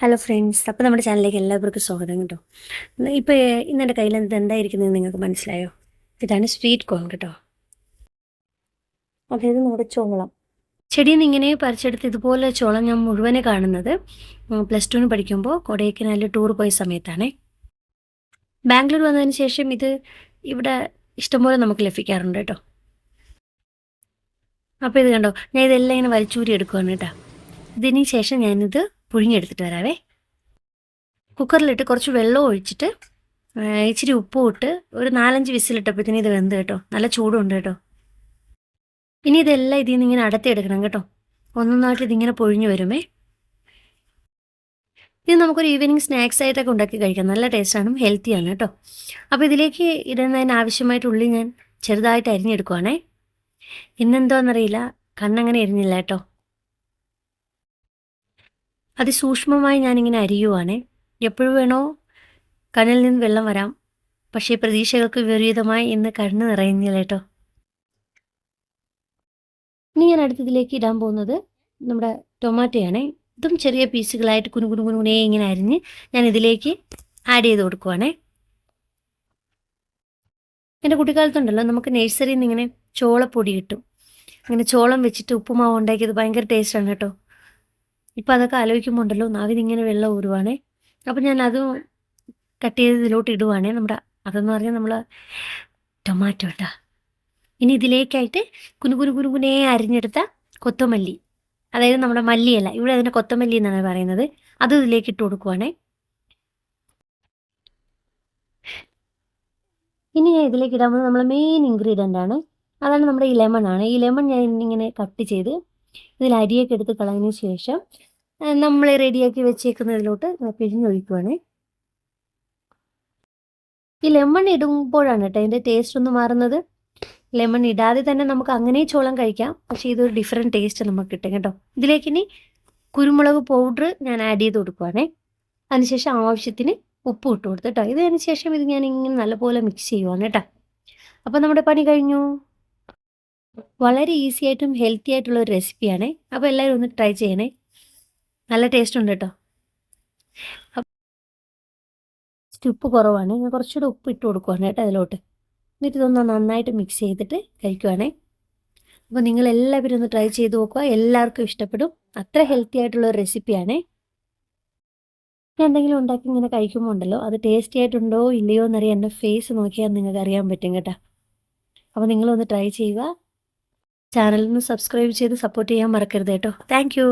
Hello friends, അപ്പോൾ നമ്മുടെ ചാനലിലേക്ക് എല്ലാവർക്കും സ്വാഗതം കേട്ടോ. ഇപ്പോൾ ഇന്നെൻ്റെ കയ്യിൽ എന്തായിരിക്കുന്നത് നിങ്ങൾക്ക് മനസ്സിലായോ? ഇതാണ് സ്വീറ്റ് കോൺ കേട്ടോ. അതായത് നമ്മുടെ ചോളം ചെടിയിൽ നിന്ന് ഇങ്ങനെ പറിച്ചെടുത്ത് ഇതുപോലെ ചോളം ഞാൻ മുഴുവനെ കാണുന്നത് പ്ലസ് ടുവിന് പഠിക്കുമ്പോൾ കൊടൈക്കനാലിൽ ടൂർ പോയ സമയത്താണ്. ബാംഗ്ലൂർ വന്നതിന് ശേഷം ഇത് ഇവിടെ ഇഷ്ടംപോലെ നമുക്ക് ലഭിക്കാറുണ്ട് കേട്ടോ. അപ്പോൾ ഇത് കണ്ടോ, ഞാൻ ഇതെല്ലാം ഇങ്ങനെ വലിച്ചൂരി എടുക്കുകയാണ് കേട്ടോ. ഇതിന് ശേഷം ഞാനിത് പുഴുങ്ങിയെടുത്തിട്ട് വരാവേ. കുക്കറിലിട്ട് കുറച്ച് വെള്ളം ഒഴിച്ചിട്ട് ഇച്ചിരി ഉപ്പും ഇട്ട് ഒരു 4-5 വിസിലിട്ടപ്പോഴത്തേന് ഇത് വെന്ത് കേട്ടോ. നല്ല ചൂടുണ്ട് കേട്ടോ. ഇനി ഇതെല്ലാം ഇതിൽ നിന്ന് ഇങ്ങനെ അടത്തിയെടുക്കണം കേട്ടോ. ഒന്നൊന്നായിട്ട് ഇതിങ്ങനെ പൊഴിഞ്ഞു വരുമേ. ഇത് നമുക്കൊരു ഈവനിങ് സ്നാക്സ് ആയിട്ടൊക്കെ ഉണ്ടാക്കി കഴിക്കാം. നല്ല ടേസ്റ്റാണ്, ഹെൽത്തിയാണ് കേട്ടോ. അപ്പോൾ ഇതിലേക്ക് ഇടുന്നതിന് ആവശ്യമായിട്ട് ഉള്ളി ഞാൻ ചെറുതായിട്ട് അരിഞ്ഞെടുക്കുവാണേ. ഇന്നെന്തോന്നറിയില്ല, കണ്ണങ്ങനെ എരിഞ്ഞില്ല കേട്ടോ. അതിസൂക്ഷ്മമായി ഞാനിങ്ങനെ അരിയുവാണേ. എപ്പോഴും വേണോ കണ്ണിൽ നിന്ന് വെള്ളം വരാം, പക്ഷേ പ്രതീക്ഷകൾക്ക് വിപരീതമായി ഇന്ന് കണ്ണ് നിറയുന്നില്ല കേട്ടോ. ഇനി ഞാൻ അടുത്തതിലേക്ക് ഇടാൻ പോകുന്നത് നമ്മുടെ ടൊമാറ്റോയാണേ. ഇതും ചെറിയ പീസുകളായിട്ട് കുനുകുനുകുനുകുനേ ഇങ്ങനെ അരിഞ്ഞ് ഞാൻ ഇതിലേക്ക് ആഡ് ചെയ്ത് കൊടുക്കുവാണേ. എൻ്റെ കുട്ടിക്കാലത്തുണ്ടല്ലോ, നമുക്ക് നഴ്സറിയിൽ നിന്ന് ഇങ്ങനെ ചോളപ്പൊടി കിട്ടും. അങ്ങനെ ചോളം വെച്ചിട്ട് ഉപ്പുമാവ് ഉണ്ടാക്കിയത് ഭയങ്കര ടേസ്റ്റാണ് കേട്ടോ. ഇപ്പം അതൊക്കെ ആലോചിക്കുമ്പോൾ ഉണ്ടല്ലോ നാവിനിങ്ങനെ വെള്ളം ഊരുവാണേ. അപ്പം ഞാൻ അതും കട്ട് ചെയ്ത് ഇതിലോട്ട് ഇടുവാണേ. അതെന്ന് പറഞ്ഞാൽ നമ്മൾ ടൊമാറ്റോ കേട്ടോ. ഇനി ഇതിലേക്കായിട്ട് കുനുകുനുകുനുകുനേ അരിഞ്ഞെടുത്ത കൊത്തമല്ലി, അതായത് നമ്മുടെ മല്ലിയല്ല, ഇവിടെ അതിനെ കൊത്തമല്ലി എന്നാണ് പറയുന്നത്, അത് ഇതിലേക്ക് ഇട്ട് കൊടുക്കുവാണേ. ഇനി ഞാൻ ഇതിലേക്ക് ഇടാൻ പോകുന്നത് നമ്മളെ മെയിൻ ഇൻഗ്രീഡിയൻ്റ് ആണ്. അതാണ് നമ്മുടെ ഈ ലെമൺ ആണ്. ഈ ലെമൺ ഞാൻ ഇങ്ങനെ കട്ട് ചെയ്ത് ഇതിൽ അരിയൊക്കെ എടുത്ത് കളഞ്ഞതിന് ശേഷം നമ്മൾ റെഡിയാക്കി വെച്ചേക്കുന്നതിലോട്ട് പിഴിഞ്ഞൊഴിക്കുവാണേ. ഈ ലെമൺ ഇടുമ്പോഴാണ് കേട്ടോ അതിൻ്റെ ടേസ്റ്റ് ഒന്ന് മാറുന്നത്. ലെമൺ ഇടാതെ തന്നെ നമുക്ക് അങ്ങനെ ചോളം കഴിക്കാം, പക്ഷേ ഇതൊരു ഡിഫറെൻറ്റ് ടേസ്റ്റ് നമുക്ക് കിട്ടും കേട്ടോ. ഇതിലേക്ക് ഇനി കുരുമുളക് പൗഡർ ഞാൻ ആഡ് ചെയ്ത് കൊടുക്കുവാണേ. അതിനുശേഷം ആവശ്യത്തിന് ഉപ്പ് ഇട്ട് കൊടുത്ത് കേട്ടോ. ഇതിന് ശേഷം ഇത് ഞാൻ ഇങ്ങനെ നല്ലപോലെ മിക്സ് ചെയ്യുവാണ് കേട്ടോ. അപ്പോൾ നമ്മുടെ പണി കഴിഞ്ഞു. വളരെ ഈസി ആയിട്ടും ഹെൽത്തി ആയിട്ടുള്ള ഒരു റെസിപ്പിയാണേ. അപ്പോൾ എല്ലാവരും ഒന്ന് ട്രൈ ചെയ്യണേ. നല്ല ടേസ്റ്റ് ഉണ്ട് കേട്ടോ. ഉപ്പ് കുറവാണ്, ഞാൻ കുറച്ചുകൂടെ ഉപ്പ് ഇട്ട് കൊടുക്കുവാണ് കേട്ടോ അതിലോട്ട്. എന്നിട്ട് ഇതൊന്ന് നന്നായിട്ട് മിക്സ് ചെയ്തിട്ട് കഴിക്കുവാണേ. അപ്പോൾ നിങ്ങളെല്ലാവരും ഒന്ന് ട്രൈ ചെയ്ത് നോക്കുക, എല്ലാവർക്കും ഇഷ്ടപ്പെടും. അത്ര ഹെൽത്തി ആയിട്ടുള്ള ഒരു റെസിപ്പിയാണേ. ഞാൻ എന്തെങ്കിലും ഉണ്ടാക്കി ഇങ്ങനെ കഴിക്കുമ്പോൾ ഉണ്ടല്ലോ, അത് ടേസ്റ്റി ആയിട്ടുണ്ടോ ഇല്ലയോ എന്നറിയാൻ എൻ്റെ ഫേസ് നോക്കിയാൽ നിങ്ങൾക്ക് അറിയാൻ പറ്റും കേട്ടോ. അപ്പോൾ നിങ്ങളൊന്ന് ട്രൈ ചെയ്യുക. ചാനലിന് സബ്സ്ക്രൈബ് ചെയ്ത് സപ്പോർട്ട് ചെയ്യാൻ മറക്കരുത് കേട്ടോ. താങ്ക്